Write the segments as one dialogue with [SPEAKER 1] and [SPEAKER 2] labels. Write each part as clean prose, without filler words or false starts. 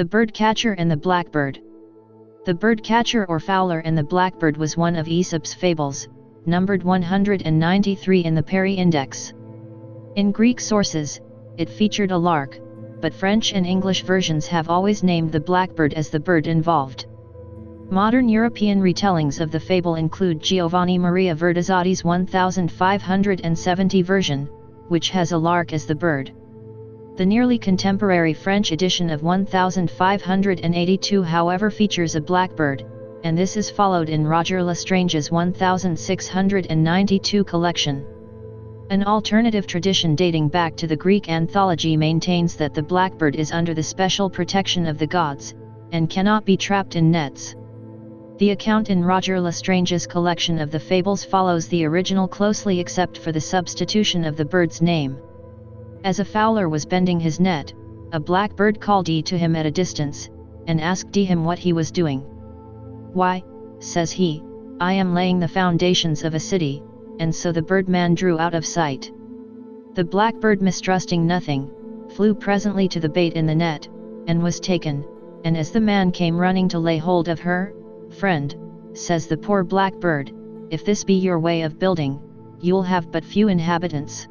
[SPEAKER 1] The Birdcatcher and the Blackbird. The Birdcatcher or Fowler and the Blackbird was one of Aesop's fables, numbered 193 in the Perry Index. In Greek sources, it featured a lark, but French and English versions have always named the blackbird as the bird involved. Modern European retellings of the fable include Giovanni Maria Verdizotti's 1570 version, which has a lark as the bird. The nearly contemporary French edition of 1582 however features a blackbird, and this is followed in Roger L'Estrange's 1692 collection. An alternative tradition dating back to the Greek anthology maintains that the blackbird is under the special protection of the gods, and cannot be trapped in nets. The account in Roger L'Estrange's collection of the fables follows the original closely except for the substitution of the bird's name. As a fowler was bending his net, a blackbird called to him at a distance, and asked him what he was doing. "Why," says he, "I am laying the foundations of a city," and so the birdman drew out of sight. The blackbird, mistrusting nothing, flew presently to the bait in the net, and was taken, and as the man came running to lay hold of her, "Friend," says the poor blackbird, "if this be your way of building, you'll have but few inhabitants."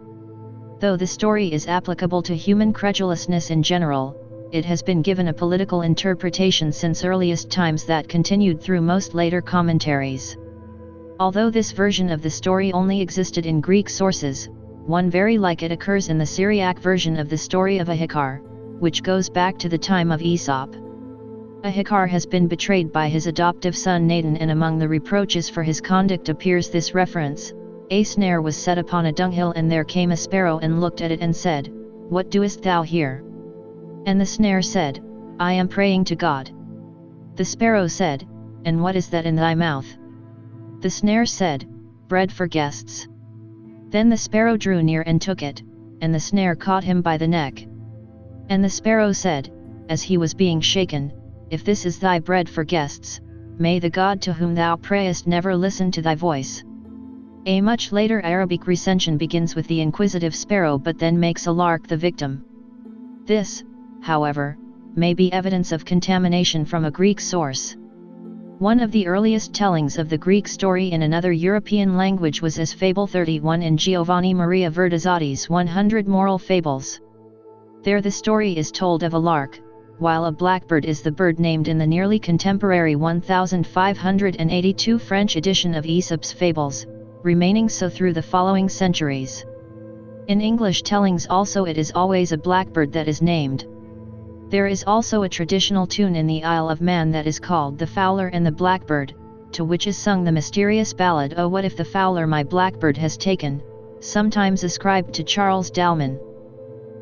[SPEAKER 1] Though the story is applicable to human credulousness in general, it has been given a political interpretation since earliest times that continued through most later commentaries. Although this version of the story only existed in Greek sources, one very like it occurs in the Syriac version of the story of Ahikar, which goes back to the time of Aesop. Ahikar has been betrayed by his adoptive son Natan, and among the reproaches for his conduct appears this reference: "A snare was set upon a dunghill, and there came a sparrow and looked at it and said, 'What doest thou here?' And the snare said, 'I am praying to God.' The sparrow said, 'And what is that in thy mouth?' The snare said, 'Bread for guests.' Then the sparrow drew near and took it, and the snare caught him by the neck. And the sparrow said, as he was being shaken, 'If this is thy bread for guests, may the God to whom thou prayest never listen to thy voice.'" A much later Arabic recension begins with the inquisitive sparrow but then makes a lark the victim. This, however, may be evidence of contamination from a Greek source. One of the earliest tellings of the Greek story in another European language was as Fable 31 in Giovanni Maria Verdizotti's 100 Moral Fables. There the story is told of a lark, while a blackbird is the bird named in the nearly contemporary 1582 French edition of Aesop's Fables, remaining so through the following centuries. In English tellings also it is always a blackbird that is named. There is also a traditional tune in the Isle of Man that is called The Fowler and the Blackbird, to which is sung the mysterious ballad "Oh What If the Fowler My Blackbird Has Taken," sometimes ascribed to Charles Dalman.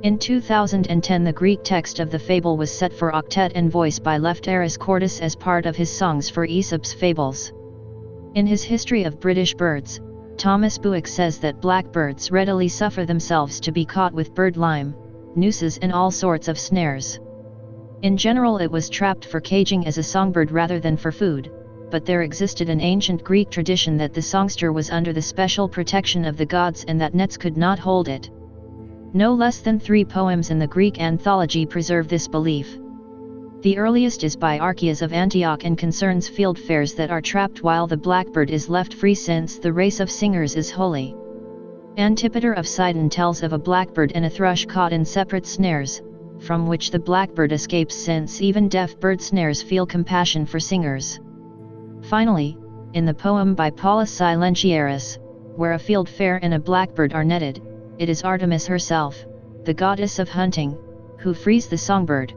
[SPEAKER 1] In 2010 the Greek text of the fable was set for octet and voice by Lefteris Cordus as part of his songs for Aesop's Fables. In his History of British Birds, Thomas Buick says that blackbirds readily suffer themselves to be caught with bird lime, nooses and all sorts of snares. In general it was trapped for caging as a songbird rather than for food, but there existed an ancient Greek tradition that the songster was under the special protection of the gods and that nets could not hold it. No less than 3 poems in the Greek anthology preserve this belief. The earliest is by Archias of Antioch and concerns fieldfares that are trapped while the blackbird is left free, since the race of singers is holy. Antipater of Sidon tells of a blackbird and a thrush caught in separate snares, from which the blackbird escapes, since even deaf bird snares feel compassion for singers. Finally, in the poem by Paulus Silentiaris, where a fieldfare and a blackbird are netted, it is Artemis herself, the goddess of hunting, who frees the songbird.